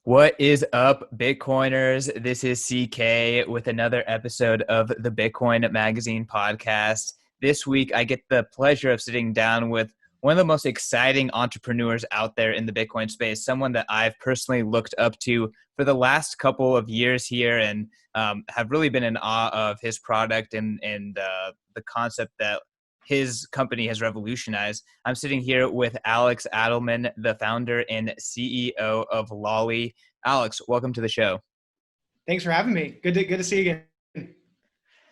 What is up, Bitcoiners? This is CK with another episode of the Bitcoin Magazine podcast. This week, I get the pleasure of sitting down with one of the most exciting entrepreneurs out there in the Bitcoin space, someone that I've personally looked up to for the last couple of years here and have really been in awe of his product and the concept that his company has revolutionized. I'm sitting here with Alex Adelman, the founder and CEO of Lolli. Alex, welcome to the show. Thanks for having me. Good to see you again.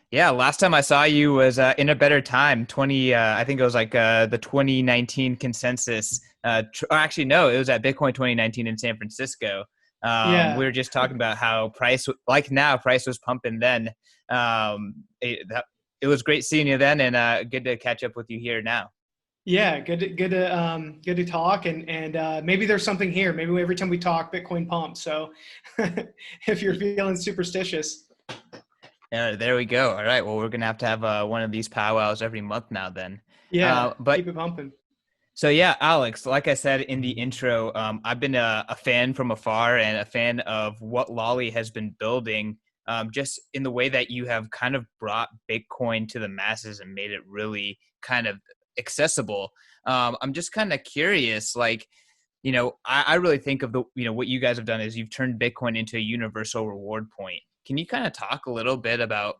Yeah, last time I saw you was in a better time. I think it was like the 2019 consensus. Actually, no, it was at Bitcoin 2019 in San Francisco. We Yeah. were just talking about how price was pumping then. It was great seeing you then, and good to catch up with you here now. Yeah, good to talk and maybe there's something here. Maybe every time we talk, Bitcoin pumps. So if you're feeling superstitious. Yeah, there we go. All right. Well, we're gonna have to have one of these powwows every month now then. Yeah, But keep it pumping. So yeah, Alex, like I said in the intro, I've been a fan from afar and a fan of what Lolli has been building, just in the way that you have kind of brought Bitcoin to the masses and made it really kind of accessible. I'm just kind of curious, like, I really think of what you guys have done is you've turned Bitcoin into a universal reward point. Can you kind of talk a little bit about,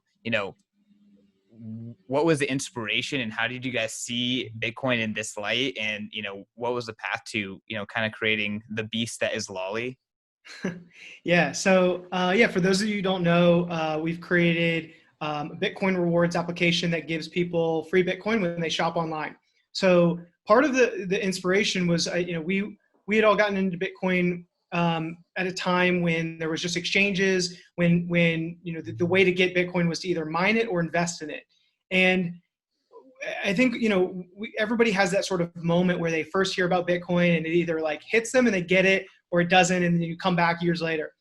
what was the inspiration and how did you guys see Bitcoin in this light? And, what was the path to, kind of creating the beast that is Lolli? Yeah. So for those of you who don't know, we've created a Bitcoin rewards application that gives people free Bitcoin when they shop online. So part of the inspiration was, we had all gotten into Bitcoin at a time when there was just exchanges, when the way to get Bitcoin was to either mine it or invest in it. And I think, everybody has that sort of moment where they first hear about Bitcoin and it either like hits them and they get it or it doesn't. And then you come back years later.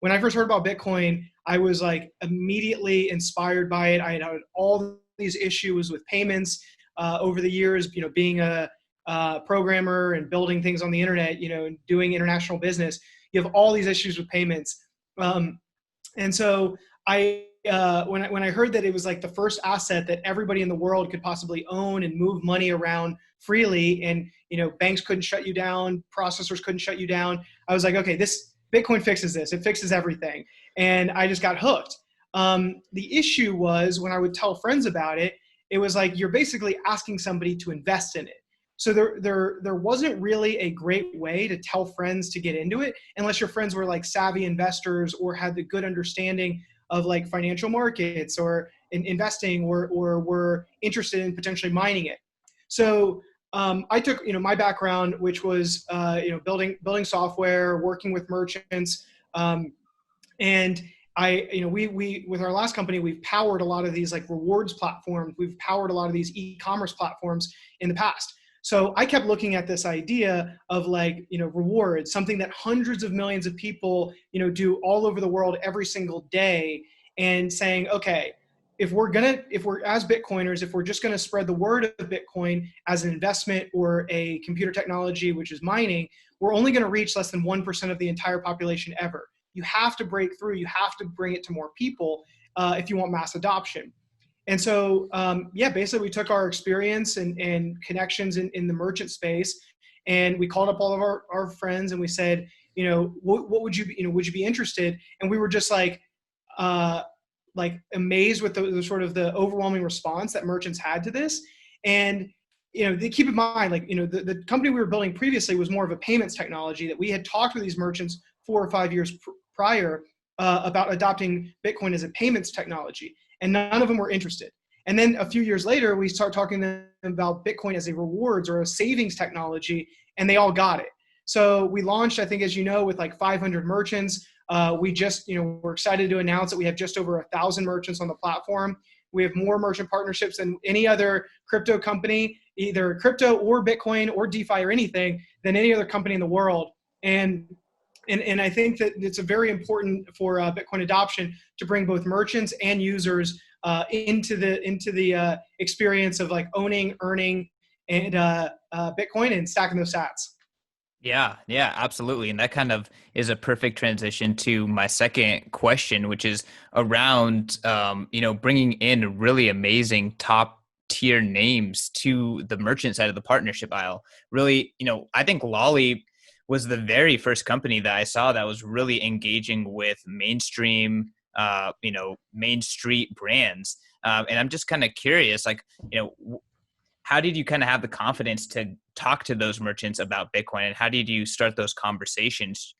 When I first heard about Bitcoin, I was like immediately inspired by it. I had all these issues with payments over the years, being a programmer and building things on the internet, and doing international business. You have all these issues with payments. And so when I heard that it was like the first asset that everybody in the world could possibly own and move money around freely, and banks couldn't shut you down, processors couldn't shut you down, I was like, okay, this Bitcoin fixes this. It fixes everything, and I just got hooked. The issue was when I would tell friends about it, it was like you're basically asking somebody to invest in it. So there wasn't really a great way to tell friends to get into it unless your friends were like savvy investors or had the good understanding of like financial markets or in investing or were interested in potentially mining it. So I took my background, which was building software, working with merchants, and we with our last company, we've powered a lot of these like rewards platforms. We've powered a lot of these e-commerce platforms in the past. So I kept looking at this idea of like, rewards, something that hundreds of millions of people, do all over the world every single day, and saying, okay, if we're as Bitcoiners, if we're just going to spread the word of Bitcoin as an investment or a computer technology, which is mining, we're only going to reach less than 1% of the entire population ever. You have to break through. You have to bring it to more people if you want mass adoption. And so, basically we took our experience and connections in the merchant space, and we called up all of our friends and we said, what would would you be interested? And we were just like amazed with the sort of the overwhelming response that merchants had to this. And, they keep in mind, like, the company we were building previously was more of a payments technology that we had talked with these merchants 4 or 5 years prior about adopting Bitcoin as a payments technology. And none of them were interested. And then a few years later, we start talking to them about Bitcoin as a rewards or a savings technology, and they all got it. So we launched, I think, as you know, with like 500 merchants. We just, we're excited to announce that we have just over 1,000 merchants on the platform. We have more merchant partnerships than any other crypto company, either crypto or Bitcoin or DeFi or anything, than any other company in the world. And I think that it's a very important for Bitcoin adoption to bring both merchants and users into the experience of like owning, earning, and Bitcoin and stacking those sats. Yeah, absolutely. And that kind of is a perfect transition to my second question, which is around, bringing in really amazing top tier names to the merchant side of the partnership aisle. Really, I think Lolli was the very first company that I saw that was really engaging with mainstream, main street brands. And I'm just kind of curious, like, how did you kind of have the confidence to talk to those merchants about Bitcoin, and how did you start those conversations?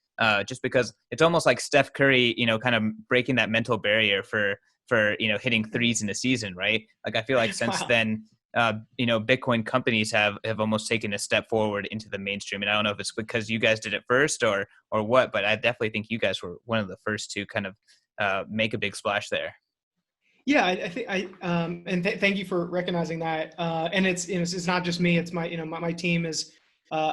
Just because it's almost like Steph Curry, kind of breaking that mental barrier for hitting threes in a season, right? Like I feel like since Wow. then, Bitcoin companies have almost taken a step forward into the mainstream, and I don't know if it's because you guys did it first or what, but I definitely think you guys were one of the first to kind of make a big splash there. Yeah, I think and thank you for recognizing that. And it's not just me. It's my team is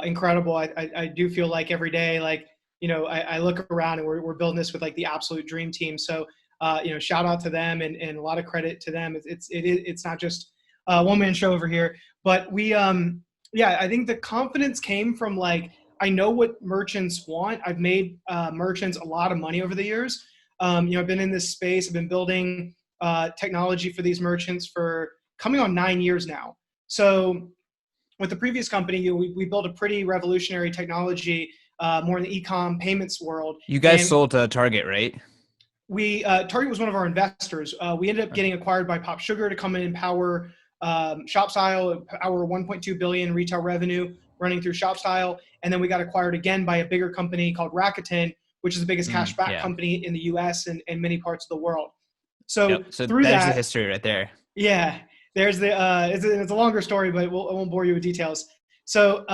incredible. I do feel like every day, like, I look around and we're building this with like the absolute dream team. So, shout out to them and a lot of credit to them. It's not just a one man show over here, but yeah, I think the confidence came from like, I know what merchants want. I've made merchants a lot of money over the years. I've been in this space. I've been building technology for these merchants for coming on 9 years now. So with the previous company, we built a pretty revolutionary technology, more in the e-com payments world. You guys And sold to Target, right? we Target was one of our investors. We ended up getting acquired by Pop Sugar to come in and power ShopStyle, our 1.2 billion retail revenue running through ShopStyle, and then we got acquired again by a bigger company called Rakuten, which is the biggest cashback Yeah. company in the U.S. and many parts of the world. So Yep. So through there's the that, history right there. yeah, there's the it's a longer story, but I won't bore you with details. So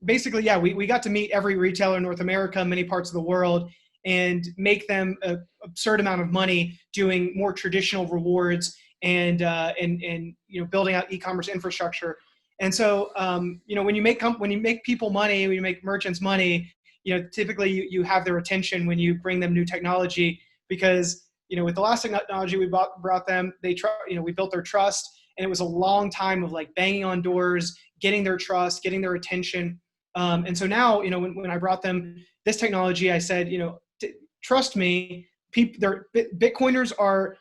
basically, yeah, we got to meet every retailer in North America, many parts of the world, and make them an absurd amount of money doing more traditional rewards and building out e-commerce infrastructure. And so when you make people money, when you make merchants money, typically you have their attention when you bring them new technology because with the last technology we brought them, we built their trust, and it was a long time of like banging on doors, getting their trust, getting their attention. And so now, when I brought them this technology, I said, trust me, Bitcoiners are,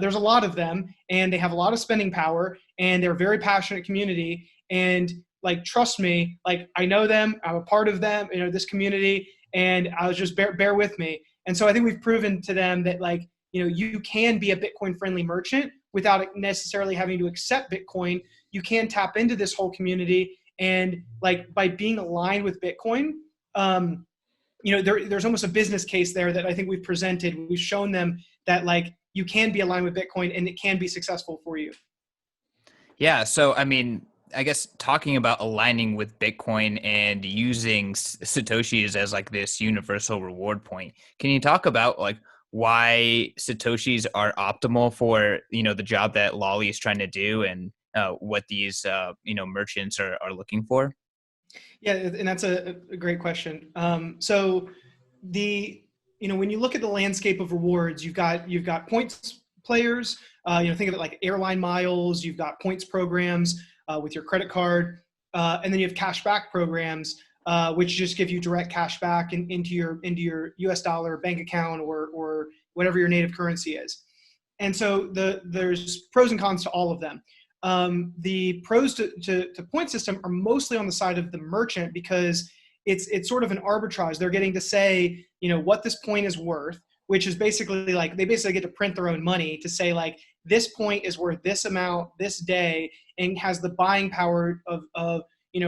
there's a lot of them, and they have a lot of spending power, and they're a very passionate community. And like, trust me, like I know them, I'm a part of them, this community, and I was just bear with me. And so I think we've proven to them that like, you can be a Bitcoin friendly merchant without necessarily having to accept Bitcoin. You can tap into this whole community, and like by being aligned with Bitcoin, there's almost a business case there that I think we've presented. We've shown them that like you can be aligned with Bitcoin and it can be successful for you. Yeah. So, I mean, I guess talking about aligning with Bitcoin and using Satoshis as like this universal reward point, can you talk about like why Satoshis are optimal for, the job that Lolli is trying to do and what these, merchants are looking for? Yeah, and that's a great question. So the when you look at the landscape of rewards, you've got points players. Think of it like airline miles. You've got points programs with your credit card, and then you have cashback programs, which just give you direct cash back into your U.S. dollar bank account or whatever your native currency is. And so there's pros and cons to all of them. The pros to point system are mostly on the side of the merchant because it's sort of an arbitrage. They're getting to say, what this point is worth, which is basically like they basically get to print their own money to say like this point is worth this amount this day and has the buying power of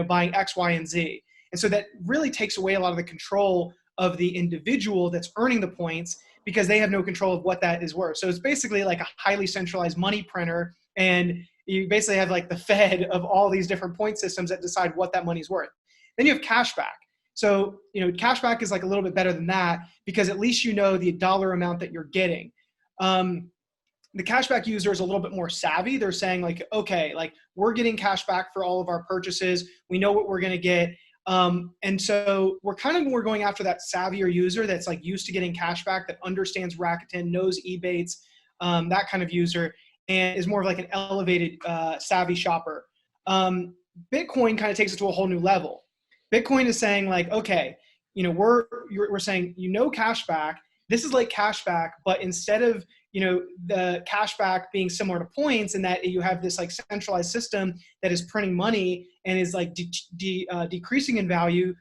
buying X, Y, and Z. And so that really takes away a lot of the control of the individual that's earning the points because they have no control of what that is worth. So it's basically like a highly centralized money printer, and you basically have like the Fed of all these different point systems that decide what that money's worth. Then you have cashback. So, cashback is like a little bit better than that because at least the dollar amount that you're getting. The cashback user is a little bit more savvy. They're saying like, okay, like we're getting cashback for all of our purchases. We know what we're going to get. And so we're going after that savvier user that's like used to getting cashback, that understands Rakuten, knows Ebates, that kind of user, and is more of like an elevated savvy shopper. Bitcoin kind of takes it to a whole new level. Bitcoin is saying like, okay, we're saying, cash back. This is like cash back, but instead of, the cash back being similar to points, and that you have this like centralized system that is printing money and is like decreasing in value.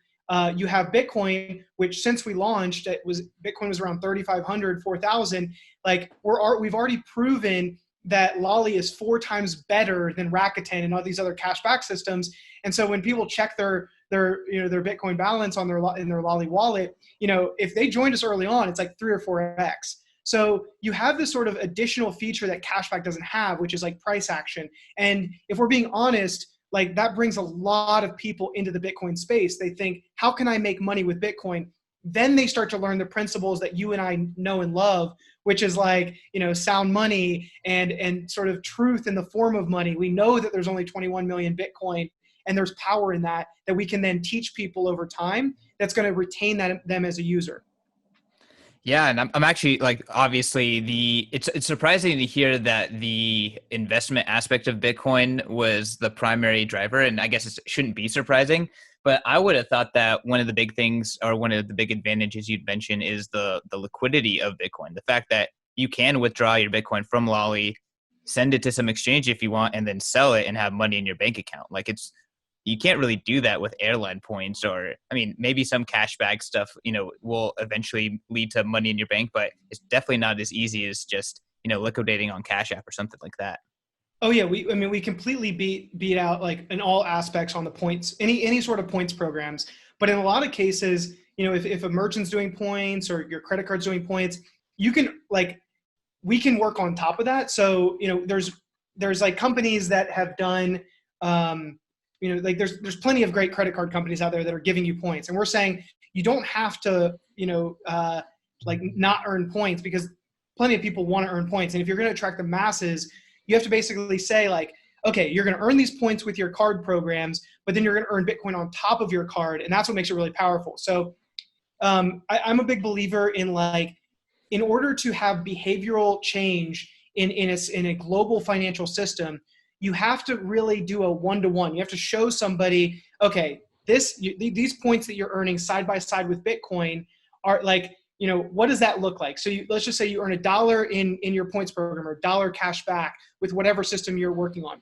You have Bitcoin, which since we launched, Bitcoin was around 3,500, 4,000. Like we've already proven that Lolli is 4 times better than Rakuten and all these other cashback systems. And so when people check their Bitcoin balance in their Lolli wallet, if they joined us early on, it's like 3 or 4x. So you have this sort of additional feature that cashback doesn't have, which is like price action. And if we're being honest, like that brings a lot of people into the Bitcoin space. They think, how can I make money with Bitcoin? Then they start to learn the principles that you and I know and love, which is like, sound money and sort of truth in the form of money. We know that there's only 21 million Bitcoin, and there's power in that we can then teach people over time that's going to retain them as a user. Yeah, and I'm actually like, obviously it's surprising to hear that the investment aspect of Bitcoin was the primary driver, and I guess it shouldn't be surprising. But I would have thought that one of the big things, or one of the big advantages you'd mention, is the liquidity of Bitcoin. The fact that you can withdraw your Bitcoin from Lolli, send it to some exchange if you want, and then sell it and have money in your bank account. Like you can't really do that with airline points, or I mean, maybe some cashback stuff, will eventually lead to money in your bank, but it's definitely not as easy as just, liquidating on Cash App or something like that. Oh yeah, we completely beat out like in all aspects on the points, any sort of points programs. But in a lot of cases, if a merchant's doing points or your credit card's doing points, we can work on top of that. So, there's like companies that have done, like there's plenty of great credit card companies out there that are giving you points. And we're saying you don't have to, like not earn points, because plenty of people want to earn points. And if you're going to attract the masses, you have to basically say like, okay, you're going to earn these points with your card programs, but then you're going to earn Bitcoin on top of your card. And that's what makes it really powerful. So I'm a big believer in like, in order to have behavioral change in a global financial system, you have to really do a one-to-one. You have to show somebody, okay, these points that you're earning side by side with Bitcoin are like, what does that look like? So let's just say you earn $1 in your points program, or $1 cash back with whatever system you're working on.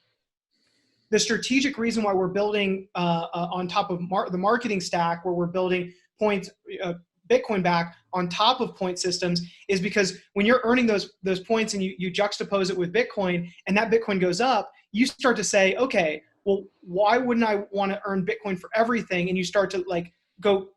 The strategic reason why we're building on top of the marketing stack, where we're building points, Bitcoin back on top of point systems, is because when you're earning those points and you juxtapose it with Bitcoin, and that Bitcoin goes up, you start to say, okay, well, why wouldn't I want to earn Bitcoin for everything? And you start to like go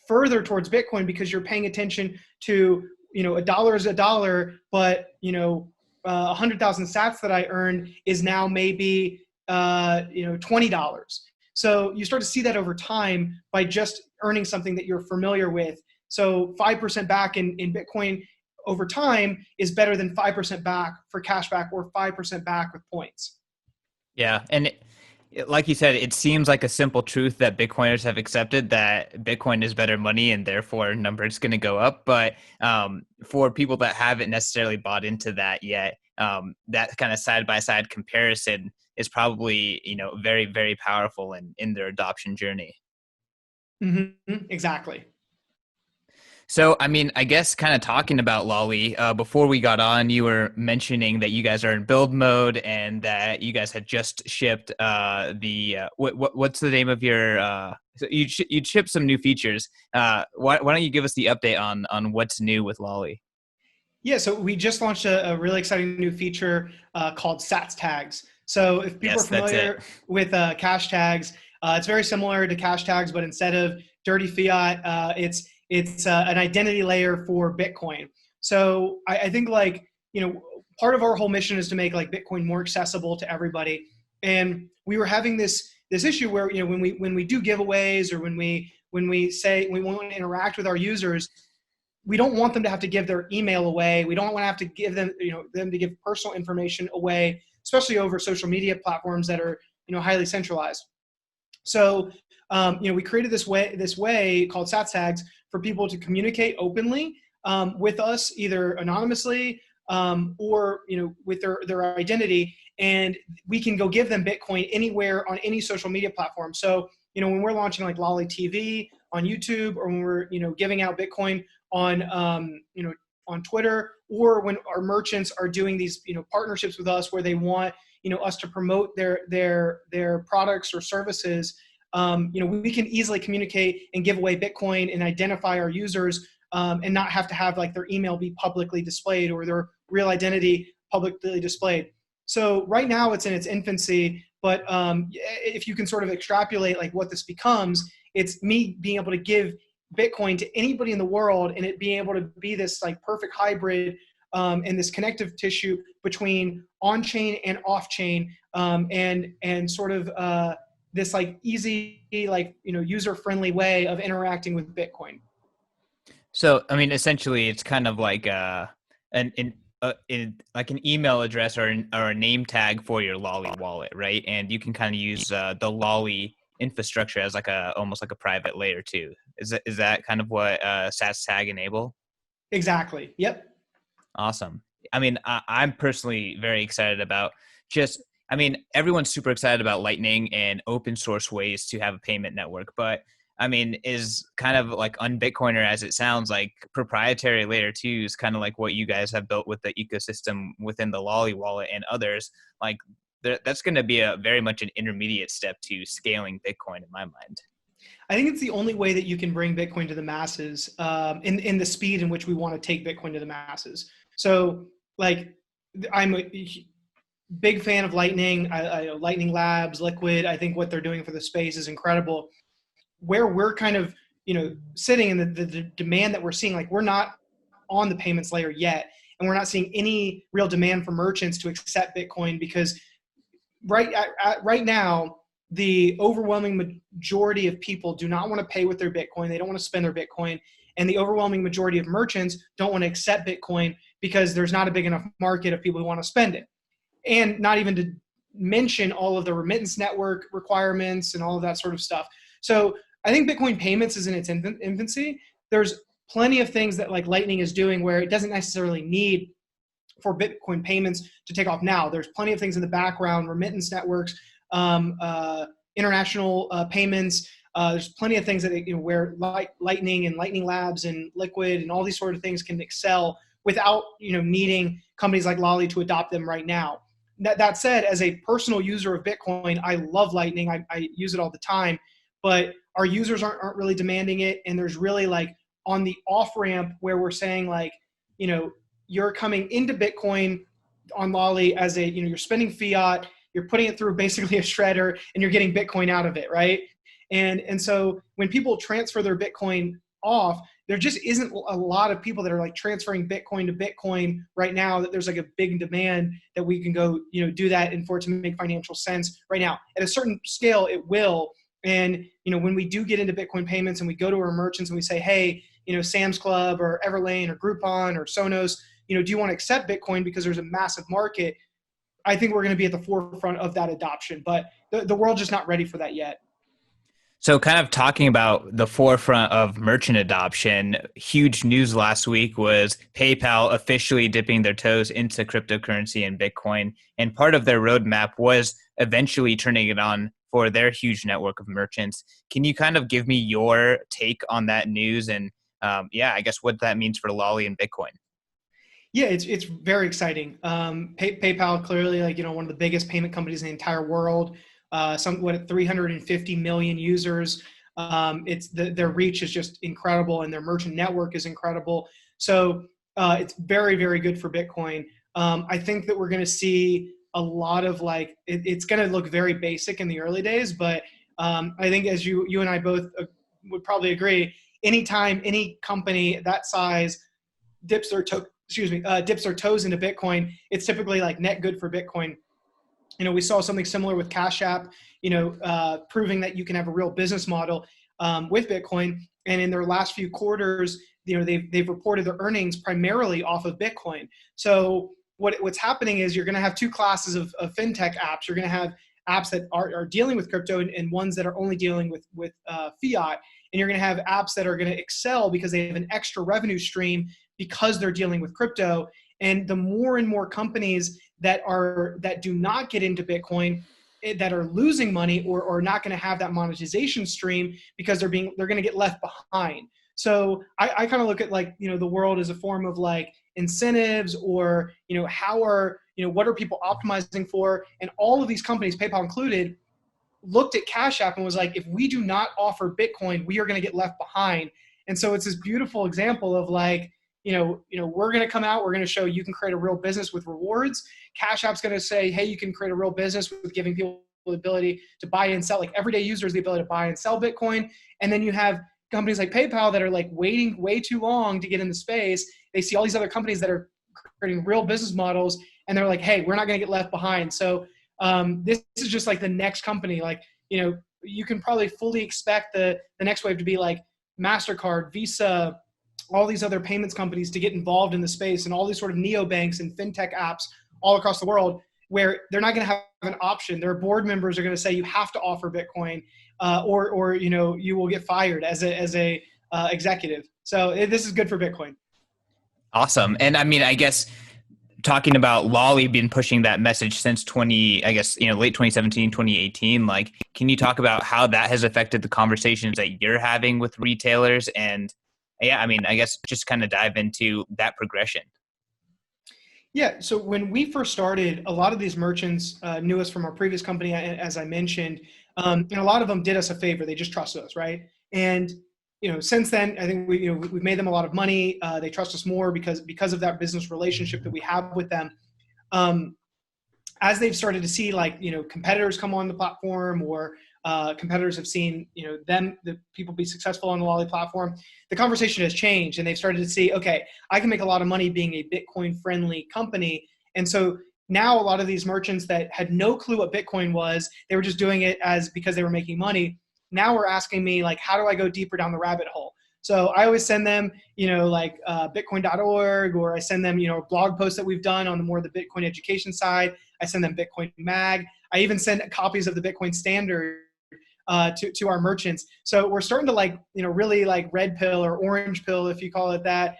further towards Bitcoin, because you're paying attention to, $1 is $1, but 100,000 sats that I earned is now maybe $20. So you start to see that over time by just earning something that you're familiar with. So 5% back in Bitcoin over time is better than 5% back for cashback, or 5% back with points. Yeah. And like you said, it seems like a simple truth that Bitcoiners have accepted, that Bitcoin is better money and therefore numbers going to go up. But for people that haven't necessarily bought into that yet, that kind of side-by-side comparison is probably, very, very powerful in their adoption journey. Mm-hmm. Exactly. So, I mean, I guess kind of talking about Lolli, before we got on, you were mentioning that you guys are in build mode and that you guys had just shipped what's the name of your, so you'd ship some new features. Why don't you give us the update on what's new with Lolli? Yeah, so we just launched a really exciting new feature called Sats tags. So if people are familiar with cash tags, it's very similar to cash tags, but instead of dirty fiat, it's an identity layer for Bitcoin. So I think like, part of our whole mission is to make like Bitcoin more accessible to everybody. And we were having this issue where, when we do giveaways, or when we say we want to interact with our users, we don't want them to have to give their email away. We don't want to have to give them, them to give personal information away, especially over social media platforms that are, highly centralized. So, we created this way called Sats tags for people to communicate openly with us, either anonymously or with their identity, and we can go give them Bitcoin anywhere on any social media platform. So when we're launching like Lolli TV on YouTube, or when we're, giving out Bitcoin on, on Twitter, or when our merchants are doing these, partnerships with us where they want, us to promote their products or services, we can easily communicate and give away Bitcoin and identify our users, and not have to have like their email be publicly displayed or their real identity publicly displayed. So right now it's in its infancy, but if you can sort of extrapolate like what this becomes, it's me being able to give Bitcoin to anybody in the world, and it being able to be this like perfect hybrid, and this connective tissue between on-chain and off-chain, and sort of this like easy, like, user-friendly way of interacting with Bitcoin. So, I mean, essentially, it's kind of like like an email address or a name tag for your Lolli wallet, right? And you can kind of use the Lolli infrastructure as like almost like a private layer too. Is that kind of what Sats tag enable? Exactly. Yep. Awesome. I mean, I'm personally very excited about I mean, everyone's super excited about Lightning and open source ways to have a payment network, but I mean, is kind of like unBitcoiner as it sounds, like proprietary layer 2 is kind of like what you guys have built with the ecosystem within the Lolli wallet and others. Like that's going to be very much an intermediate step to scaling Bitcoin in my mind. I think it's the only way that you can bring Bitcoin to the masses, in the speed in which we want to take Bitcoin to the masses. So, like, I'm a big fan of Lightning. Lightning Labs, Liquid. I think what they're doing for the space is incredible. Where we're kind of, sitting in the demand that we're seeing, like we're not on the payments layer yet, and we're not seeing any real demand for merchants to accept Bitcoin, because right now, the overwhelming majority of people do not want to pay with their Bitcoin. They don't want to spend their Bitcoin. And the overwhelming majority of merchants don't want to accept Bitcoin because there's not a big enough market of people who want to spend it. And not even to mention all of the remittance network requirements and all of that sort of stuff. So I think Bitcoin payments is in its infancy. There's plenty of things that like Lightning is doing where it doesn't necessarily need for Bitcoin payments to take off now. There's plenty of things in the background, remittance networks, international payments. There's plenty of things that where Lightning and Lightning Labs and Liquid and all these sort of things can excel without needing companies like Lolli to adopt them right now. That said, as a personal user of Bitcoin, I love Lightning. I use it all the time, but our users aren't really demanding it. And there's really like on the off ramp where we're saying like, you're coming into Bitcoin on Lolli as you're spending fiat, you're putting it through basically a shredder, and you're getting Bitcoin out of it, right? And so when people transfer their Bitcoin off, there just isn't a lot of people that are like transferring Bitcoin to Bitcoin right now, that there's like a big demand that we can go, do that, and for it to make financial sense right now. At a certain scale, it will. And, when we do get into Bitcoin payments and we go to our merchants and we say, hey, Sam's Club or Everlane or Groupon or Sonos, do you want to accept Bitcoin because there's a massive market? I think we're going to be at the forefront of that adoption, but the world's just not ready for that yet. So kind of talking about the forefront of merchant adoption, huge news last week was PayPal officially dipping their toes into cryptocurrency and Bitcoin. And part of their roadmap was eventually turning it on for their huge network of merchants. Can you kind of give me your take on that news and, I guess what that means for Lolli and Bitcoin? Yeah, it's very exciting. PayPal clearly, one of the biggest payment companies in the entire world. 350 million users. Their reach is just incredible, and their merchant network is incredible. So it's very, very good for Bitcoin. I think that we're going to see a lot of it's going to look very basic in the early days, but I think as you and I both would probably agree, anytime any company that size dips their toes into Bitcoin, it's typically like net good for Bitcoin. We saw something similar with Cash App, proving that you can have a real business model with Bitcoin. And in their last few quarters, they've reported their earnings primarily off of Bitcoin. So what's happening is you're going to have two classes of fintech apps. You're going to have apps that are dealing with crypto and ones that are only dealing with fiat. And you're going to have apps that are going to excel because they have an extra revenue stream because they're dealing with crypto. And the more and more companies that do not get into Bitcoin that are losing money or not going to have that monetization stream because they're going to get left behind. So I kind of look at like, the world as a form of like incentives or, what are people optimizing for? And all of these companies, PayPal included, looked at Cash App and was like, if we do not offer Bitcoin, we are going to get left behind. And so it's this beautiful example of like, we're going to come out, we're going to show you can create a real business with rewards. Cash App's going to say, hey, you can create a real business with giving people the ability to buy and sell, like everyday users, the ability to buy and sell Bitcoin. And then you have companies like PayPal that are like waiting way too long to get in the space. They see all these other companies that are creating real business models, and they're like, hey, we're not going to get left behind. So this is just like the next company. Like, you can probably fully expect the next wave to be like MasterCard, Visa, all these other payments companies to get involved in the space, and all these sort of neobanks and fintech apps all across the world where they're not going to have an option. Their board members are going to say you have to offer Bitcoin, or you will get fired as a executive. So this is good for Bitcoin. Awesome. And I mean, I guess talking about Lolli been pushing that message since late 2017, 2018, like, can you talk about how that has affected the conversations that you're having with retailers? And yeah, I mean, I guess just kind of dive into that progression. Yeah. So when we first started, a lot of these merchants knew us from our previous company, as I mentioned, and a lot of them did us a favor. They just trusted us, right? And since then, I think we've made them a lot of money. They trust us more because of that business relationship that we have with them. As they've started to see competitors come on the platform, or competitors have seen the people be successful on the Lolli platform, the conversation has changed, and they've started to see, okay, I can make a lot of money being a Bitcoin friendly company. And so now a lot of these merchants that had no clue what Bitcoin was, they were just doing it because they were making money. Now we're asking me, like, how do I go deeper down the rabbit hole? So I always send them, bitcoin.org, or I send them, blog posts that we've done on the Bitcoin education side. I send them Bitcoin Mag. I even send copies of the Bitcoin Standard to our merchants. So we're starting to really red pill or orange pill, if you call it that.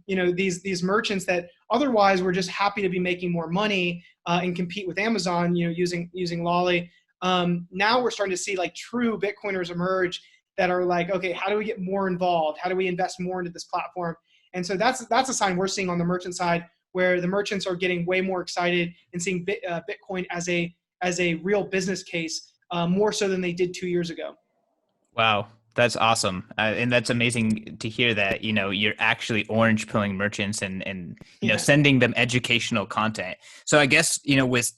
These merchants that otherwise were just happy to be making more money and compete with Amazon, using Lolli. Now we're starting to see true Bitcoiners emerge that are like, okay, how do we get more involved? How do we invest more into this platform? And so that's a sign we're seeing on the merchant side, where the merchants are getting way more excited and seeing Bitcoin as a real business case, more so than they did 2 years ago. Wow, that's awesome. And that's amazing to hear that, you're actually orange pilling merchants and sending them educational content. So I guess,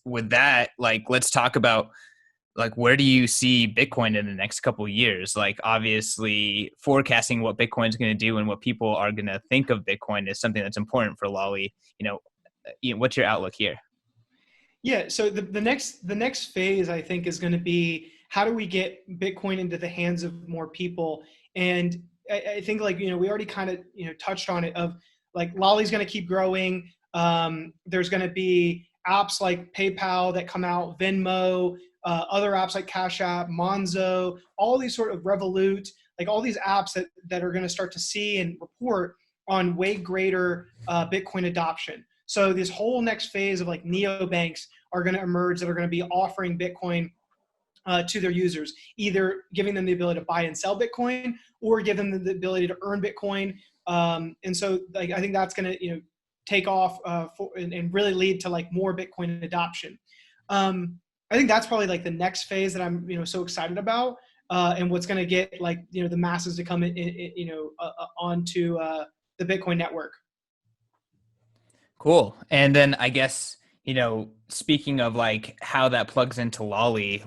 with that, let's talk about where do you see Bitcoin in the next couple of years? Obviously forecasting what Bitcoin is going to do and what people are going to think of Bitcoin is something that's important for Lolli. What's your outlook here? Yeah. So the next phase, I think, is going to be, how do we get Bitcoin into the hands of more people? And I think we already kind of, touched on it, of Lolli's going to keep growing. There's going to be apps like PayPal that come out, Venmo, other apps like Cash App, Monzo, all these sort of Revolut, all these apps that are going to start to see and report on way greater Bitcoin adoption. So this whole next phase of neobanks are going to emerge that are going to be offering Bitcoin to their users, either giving them the ability to buy and sell Bitcoin, or give them the ability to earn Bitcoin. And so I think that's going to take off and really lead to more Bitcoin adoption. I think that's probably the next phase that I'm so excited about, and what's going to get the masses to come onto the Bitcoin network. Cool. And then I guess, speaking of how that plugs into Lolli,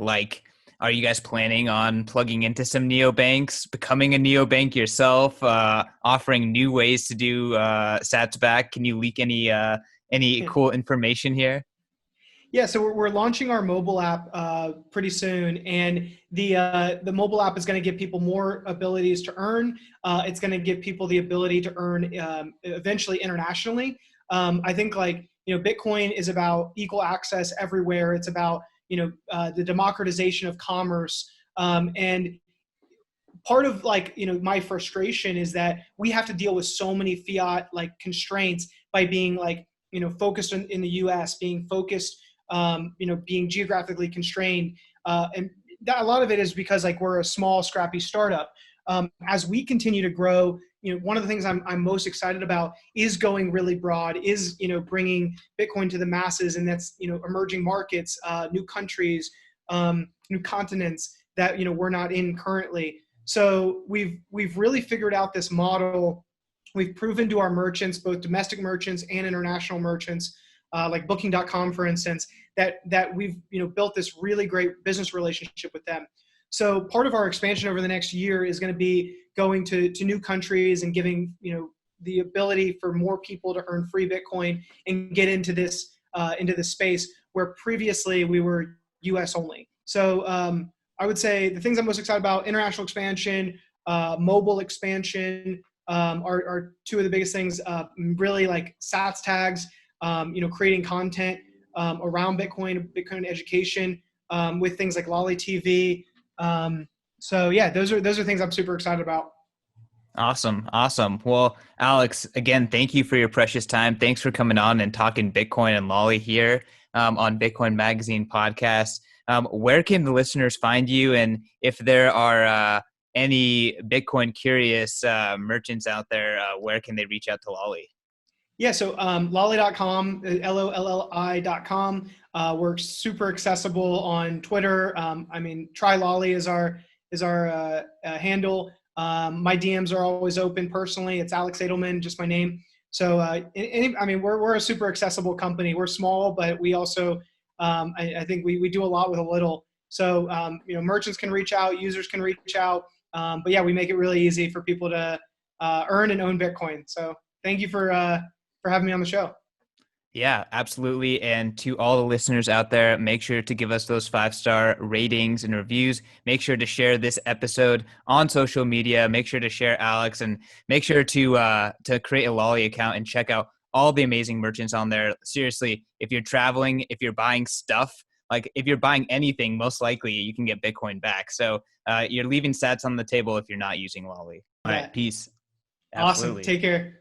are you guys planning on plugging into some neobanks, becoming a neobank yourself, offering new ways to do sats back? Can you leak any cool information here? Yeah, so we're launching our mobile app pretty soon, and the mobile app is going to give people more abilities to earn. It's going to give people the ability to earn eventually internationally. I think Bitcoin is about equal access everywhere. It's about the democratization of commerce, and part of my frustration is that we have to deal with so many fiat constraints by being focused in the U.S., being focused being geographically constrained. And that, a lot of it is because like we're a small, scrappy startup. As we continue to grow, one of the things I'm most excited about is going really broad, is, bringing Bitcoin to the masses, and that's, emerging markets, new countries, new continents that, we're not in currently. So we've really figured out this model. We've proven to our merchants, both domestic merchants and international merchants, like Booking.com, for instance, that we've built this really great business relationship with them. So part of our expansion over the next year is going to be going to new countries and giving the ability for more people to earn free Bitcoin and get into this space where previously we were U.S. only. So I would say the things I'm most excited about: international expansion, mobile expansion, are two of the biggest things. Really like Sats tags, creating content around Bitcoin education with things like Lolli TV. So yeah, those are things I'm super excited about. Awesome. Well, Alex, again, thank you for your precious time. Thanks for coming on and talking Bitcoin and Lolli here on Bitcoin Magazine podcast. Where can the listeners find you? And if there are any Bitcoin curious merchants out there, where can they reach out to Lolli? Yeah, so lolli.com, Lolli.com. We're super accessible on Twitter. Try Lolli is our handle. My DMs are always open personally. It's Alex Adelman, just my name. So we're a super accessible company. We're small, but we also I think we do a lot with a little. So merchants can reach out, users can reach out. But yeah, we make it really easy for people to earn and own Bitcoin. So thank you for having me on the show. Yeah, absolutely. And to all the listeners out there, make sure to give us those 5-star ratings and reviews. Make sure to share this episode on social media. Make sure to share Alex, and make sure to create a Lolli account and check out all the amazing merchants on there. Seriously, if you're traveling, if you're buying stuff, like if you're buying anything, most likely you can get Bitcoin back. So you're leaving sats on the table if you're not using Lolli. All right, peace. Awesome. Absolutely. Take care.